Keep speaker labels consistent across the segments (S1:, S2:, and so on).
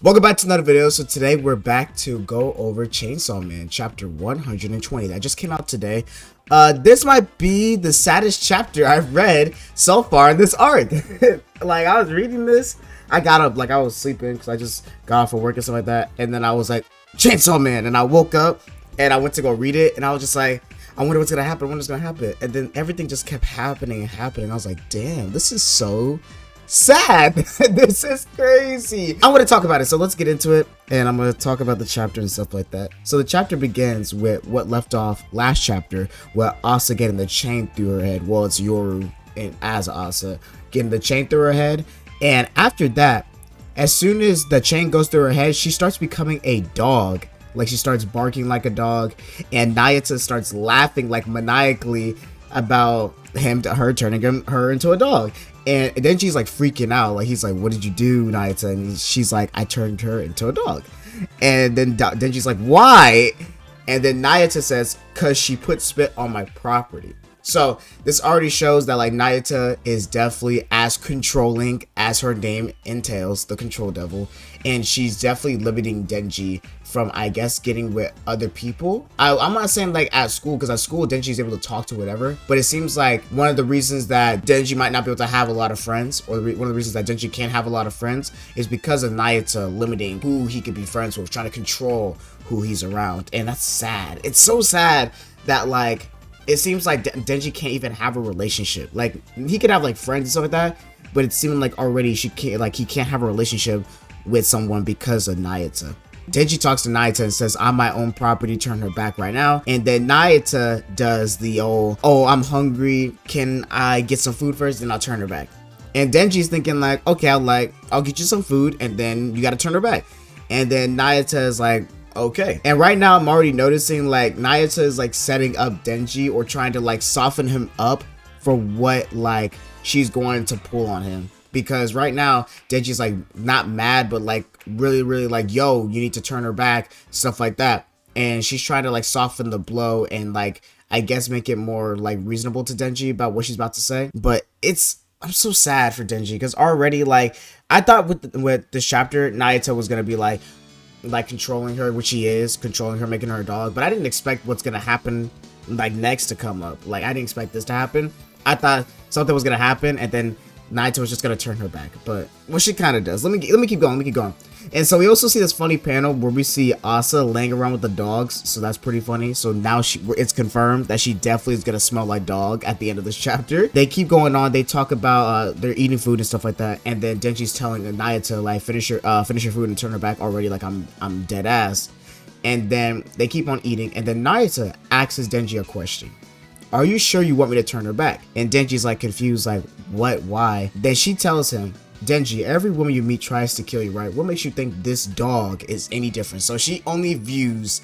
S1: Welcome back to another video. So today we're back to go over Chainsaw Man chapter 120 that just came out today. This might be the saddest chapter I've read so far in this arc. Like, I was reading this, I got up, like I was sleeping because I just got off of work and stuff like that, and then I was like, Chainsaw Man, and I woke up and I went to go read it, and I was just like, I wonder what's gonna happen, when it's gonna happen, and then everything just kept happening and happening. I was like, damn, this is so sad. This is crazy. I want to talk about it, so let's get into it, and I'm going to talk about the chapter and stuff like that. So the chapter begins with what left off last chapter, where Asa getting the chain through her head. Well, it's Yoru and as Asa getting the chain through her head, and after that, as soon as the chain goes through her head, she starts becoming a dog. Like, she starts barking like a dog, and Nayata starts laughing like maniacally about her turning her into a dog. And then she's like freaking out, like he's like, what did you do, Nayata? And she's like, I turned her into a dog. And then she's like, why? And then Nayata says, cause she put spit on my property. So this already shows that like Nayata is definitely as controlling as her name entails, the control devil, and she's definitely limiting Denji from, I guess, getting with other people. I'm not saying like at school, because at school Denji's able to talk to whatever, but it seems like one of the reasons that Denji might not be able to have a lot of friends, or one of the reasons that Denji can't have a lot of friends, is because of Nayata limiting who he could be friends with, trying to control who he's around. And that's sad. It's so sad that like it seems like Denji can't even have a relationship. Like, he could have like friends and stuff like that, but it seemed like already he can't have a relationship with someone because of Nayata. Denji talks to Nayata and says, I'm my own property, turn her back right now. And then Nayata does the old, oh, I'm hungry, can I get some food first, then I'll turn her back. And Denji's thinking like, okay, I'll get you some food, and then you gotta turn her back. And then Nayata is like, okay. And right now I'm already noticing like Nayata is like setting up Denji, or trying to like soften him up for what like she's going to pull on him. Because right now Denji's like not mad, but like really like, yo, you need to turn her back, stuff like that. And she's trying to like soften the blow and like, I guess, make it more like reasonable to Denji about what she's about to say. But I'm so sad for Denji, because already like I thought with this chapter Nayata was gonna be like controlling her, which he is controlling her, making her a dog, but I didn't expect what's gonna happen like next to come up. Like, I didn't expect this to happen. I thought something was gonna happen and then Nayata was just gonna turn her back, but well, she kind of does. Let me keep going. And so we also see this funny panel where we see Asa laying around with the dogs, so that's pretty funny. So now it's confirmed that she definitely is gonna smell like dog at the end of this chapter. They keep going on, they talk about they're eating food and stuff like that, and then Denji's telling Nayata like, finish your food and turn her back already, like I'm dead ass. And then they keep on eating, and then Nayata asks Denji a question. Are you sure you want me to turn her back? And Denji's like confused, like, what, why? Then she tells him, Denji, every woman you meet tries to kill you, right? What makes you think this dog is any different? So she only views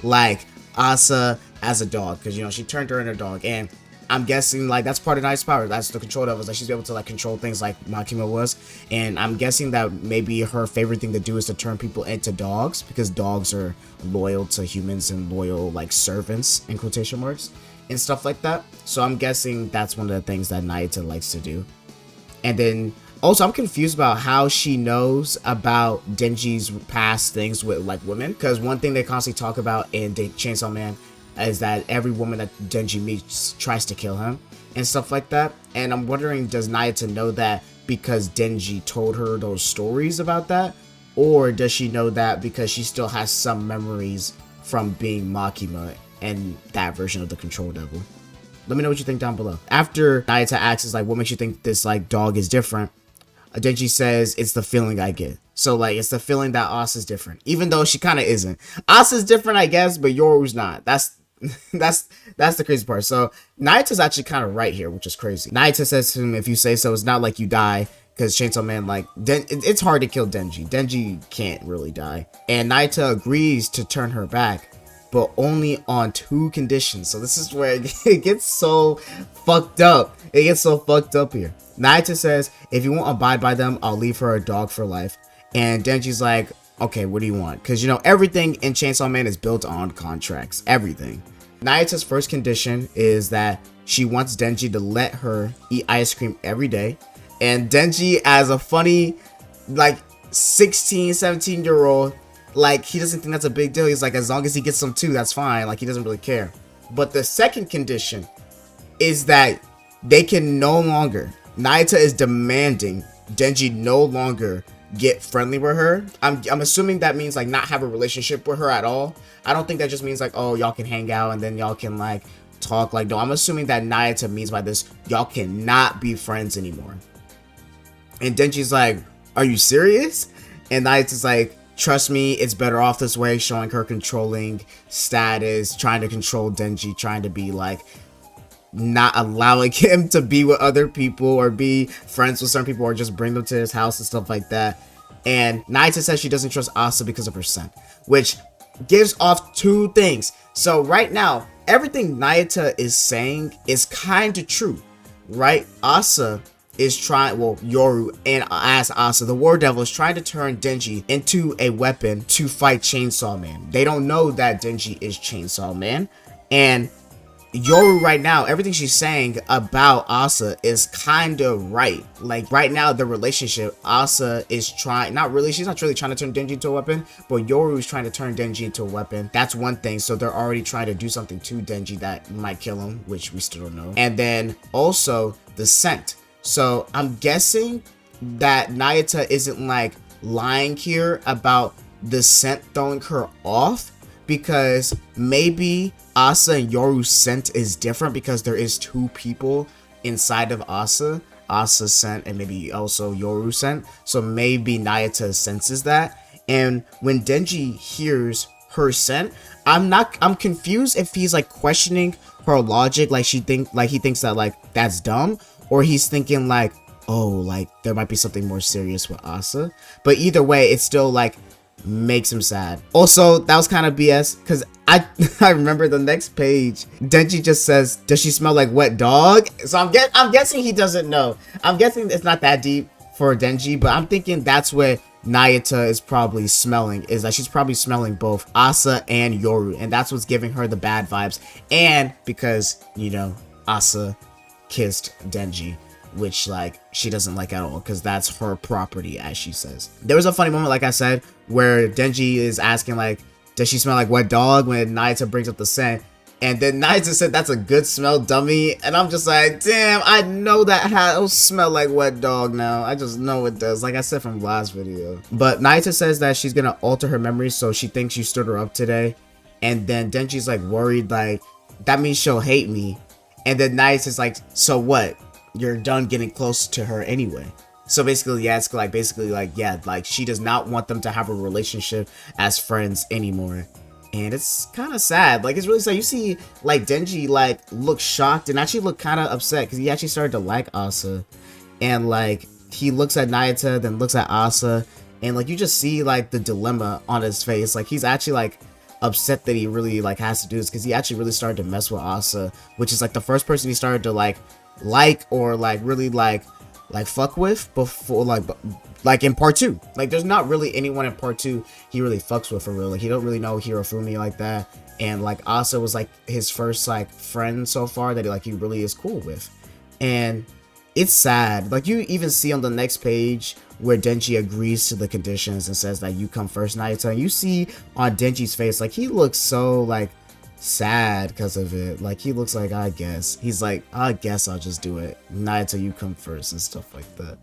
S1: like Asa as a dog, because, you know, she turned her into a dog. And I'm guessing like that's part of Night's power. That's the control devils, like she's able to like control things like Makima was. And I'm guessing that maybe her favorite thing to do is to turn people into dogs, because dogs are loyal to humans and loyal like servants in quotation marks and stuff like that. So I'm guessing that's one of the things that Nayata likes to do. And then also I'm confused about how she knows about Denji's past things with like women, because one thing they constantly talk about in Chainsaw Man is that every woman that Denji meets tries to kill him and stuff like that. And I'm wondering, does Nayata know that because Denji told her those stories about that, or does she know that because she still has some memories from being Makima and that version of the control devil? Let me know what you think down below. After Nayata asks like, what makes you think this like dog is different, Denji says, it's the feeling I get. So like, it's the feeling that Asa's different, even though she kind of isn't. Asa's different, I guess, but Yoru's not. That's the crazy part. So Nayata's actually kind of right here, which is crazy. Nayata says to him, if you say so, it's not like you die, because Chainsaw Man, like, it's hard to kill Denji. Denji can't really die. And Nayata agrees to turn her back, but only on 2 conditions. So this is where it gets so fucked up. It gets so fucked up here. Nayata says, if you won't abide by them, I'll leave her a dog for life. And Denji's like, okay, what do you want? Because, you know, everything in Chainsaw Man is built on contracts. Everything. Nayata's first condition is that she wants Denji to let her eat ice cream every day. And Denji, as a funny, like, 16, 17-year-old, like, he doesn't think that's a big deal. He's like, as long as he gets some too, that's fine. Like, he doesn't really care. But the second condition is that they can no longer, Nayata is demanding Denji no longer get friendly with her. I'm assuming that means like not have a relationship with her at all. I don't think that just means like, oh, y'all can hang out and then y'all can like talk. Like, no, I'm assuming that Nayata means by this, y'all cannot be friends anymore. And Denji's like, are you serious? And Nayata's like, trust me, it's better off this way, showing her controlling status, trying to control Denji, trying to be like not allowing him to be with other people or be friends with certain people or just bring them to his house and stuff like that. And Nayata says she doesn't trust Asa because of her scent, which gives off two things. So right now, everything Nayata is saying is kind of true, right? Asa is trying, well, Yoru and as Asa, the War Devil, is trying to turn Denji into a weapon to fight Chainsaw Man. They don't know that Denji is Chainsaw Man. And Yoru right now, everything she's saying about Asa is kind of right. Like right now, the relationship, Asa is trying, she's not really trying to turn Denji into a weapon, but Yoru is trying to turn Denji into a weapon. That's one thing. So they're already trying to do something to Denji that might kill him, which we still don't know. And then also the scent. So I'm guessing that Nayata isn't like lying here about the scent throwing her off, because maybe Asa and Yoru's scent is different because there is two people inside of Asa's scent and maybe also Yoru's scent. So maybe Nayata senses that. And when Denji hears her scent, I'm confused if he's like questioning her logic, like he thinks that like that's dumb, or he's thinking like, oh, like there might be something more serious with Asa. But either way, it's still like makes him sad. Also, that was kind of BS because I remember the next page, Denji just says, does she smell like wet dog? So I'm guessing he doesn't know. I'm guessing it's not that deep for Denji, but I'm thinking that's what Nayata is probably smelling, is that she's probably smelling both Asa and Yoru, and that's what's giving her the bad vibes. And because, you know, Asa kissed Denji, which like she doesn't like at all because that's her property, as she says. There was a funny moment, like I said, where Denji is asking like, does she smell like wet dog, when Nayata brings up the scent, and then Nayata said that's a good smell, dummy. And I'm just like, damn, I know that house smell like wet dog now. I just know it does, like I said from last video. But Nayata says that she's gonna alter her memories, so she thinks you stood her up today. And then Denji's like worried, like that means she'll hate me. And then Nayata's like, so what? You're done getting close to her anyway. So basically, yeah, it's like basically like, yeah, like she does not want them to have a relationship as friends anymore. And it's kind of sad. Like, it's really sad. You see like Denji like look shocked and actually look kind of upset because he actually started to like Asa. And like he looks at Nayata, then looks at Asa, and like you just see like the dilemma on his face. Like he's actually like upset that he really like has to do this because he actually really started to mess with Asa, which is like the first person he started to like or like really like fuck with before, like in part 2. Like there's not really anyone in part 2 he really fucks with for real. Like he don't really know Hirofumi like that, and like Asa was like his first like friend so far that he really is cool with. And it's sad. Like you even see on the next page where Denji agrees to the conditions and says that you come first, Nayata, and you see on Denji's face like he looks so like sad because of it. Like he looks like, I guess he's like, I guess I'll just do it, Nayata, you come first, and stuff like that.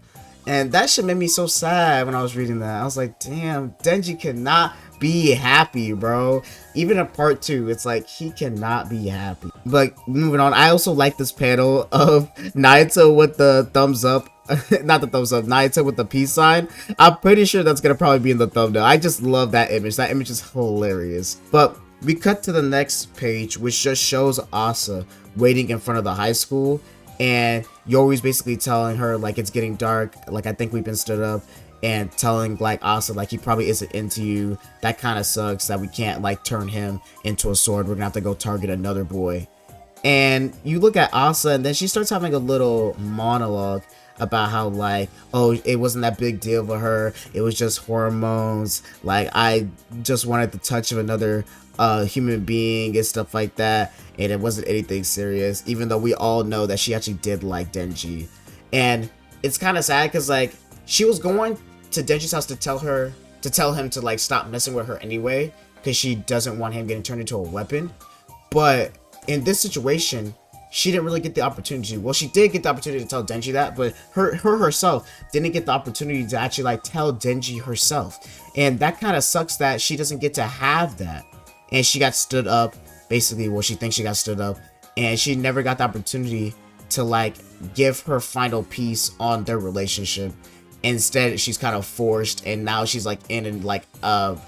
S1: And that shit made me so sad when I was reading that. I was like, damn, Denji cannot be happy, bro. Even in part 2, it's like he cannot be happy. But moving on, I also like this panel of Nayata with the thumbs up. Not the thumbs up, Nayata with the peace sign. I'm pretty sure that's gonna probably be in the thumbnail. I just love that image. That image is hilarious. But we cut to the next page, which just shows Asa waiting in front of the high school, and Yoru's basically telling her like it's getting dark, like I think we've been stood up, and telling like Asa like he probably isn't into you. That kind of sucks that we can't like turn him into a sword. We're gonna have to go target another boy. And you look at Asa, and then she starts having a little monologue about how like, oh, it wasn't that big deal for her, it was just hormones, like I just wanted the touch of another human being and stuff like that, and it wasn't anything serious, even though we all know that she actually did like Denji. And it's kind of sad because like she was going to Denji's house to tell him to like stop messing with her anyway, because she doesn't want him getting turned into a weapon. But in this situation, she didn't really get the opportunity. Well, she did get the opportunity to tell Denji that, but her herself didn't get the opportunity to actually like tell Denji herself. And that kind of sucks that she doesn't get to have that. And she got stood up, basically. Well, she thinks she got stood up, and she never got the opportunity to like give her final piece on their relationship. Instead, she's kind of forced, and now she's like in like a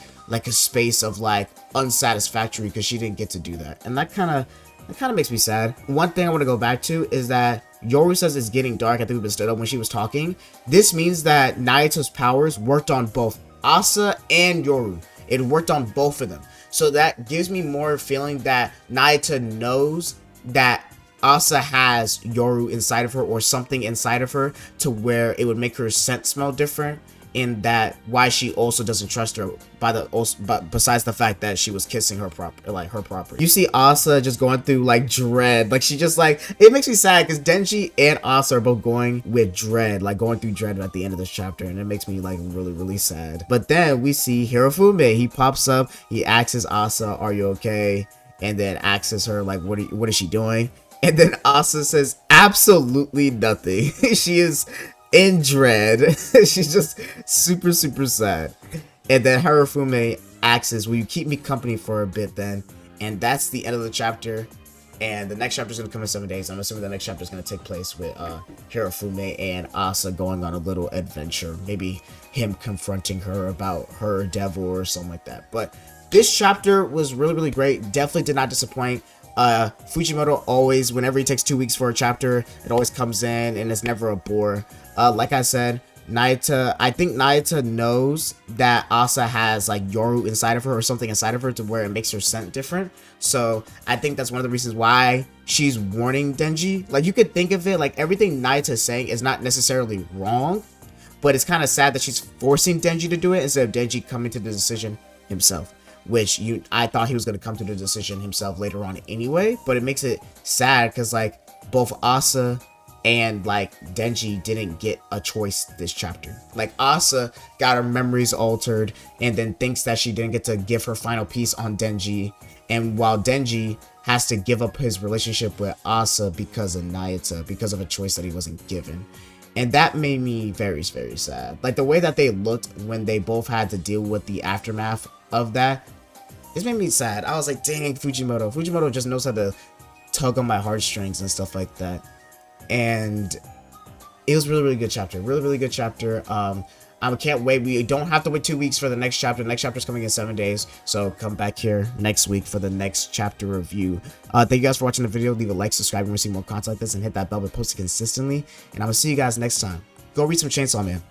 S1: space of like unsatisfactory because she didn't get to do that. And that kind of makes me sad. One thing I want to go back to is that Yoru says it's getting dark. I think we've been stood up when she was talking. This means that Nayata's powers worked on both Asa and Yoru. It worked on both of them. So that gives me more feeling that Nayata knows that Asa has Yoru inside of her, or something inside of her, to where it would make her scent smell different. In that, why she also doesn't trust her but besides the fact that she was kissing her property. You see Asa just going through like dread, like she just like, it makes me sad because Denji and Asa are both going with dread, like going through dread at the end of this chapter, and it makes me like really sad. But then we see Hirafume. He pops up, he asks Asa, are you okay? And then asks her like, what is she doing? And then Asa says absolutely nothing. She is in dread. She's just super sad. And then Hirafume asks, will you keep me company for a bit then? And that's the end of the chapter. And the next chapter is going to come in 7 days. I'm assuming the next chapter is going to take place with Hirafume and Asa going on a little adventure. Maybe him confronting her about her devil or something like that. But this chapter was really great. Definitely did not disappoint. Fujimoto always, whenever he takes 2 weeks for a chapter, it always comes in and it's never a bore. Like I said, I think Nayata knows that Asa has like Yoru inside of her, or something inside of her, to where it makes her scent different. So I think that's one of the reasons why she's warning Denji. Like, you could think of it like everything Nayata is saying is not necessarily wrong, but it's kind of sad that she's forcing Denji to do it instead of Denji coming to the decision himself. Which I thought he was going to come to the decision himself later on anyway, but it makes it sad because like both Asa and like Denji didn't get a choice this chapter. Like, Asa got her memories altered and then thinks that she didn't get to give her final piece on Denji, and while Denji has to give up his relationship with Asa because of Nayata, because of a choice that he wasn't given. And that made me very sad. Like, the way that they looked when they both had to deal with the aftermath of that, it made me sad. I was like, dang, Fujimoto just knows how to tug on my heartstrings and stuff like that. And it was really good chapter. Really good chapter. I can't wait. We don't have to wait 2 weeks for the next chapter. The next chapter is coming in 7 days. So come back here next week for the next chapter review. Thank you guys for watching the video. Leave a like, subscribe, and receive more content like this, and hit that bell to post it consistently. And I'm going to see you guys next time. Go read some Chainsaw Man.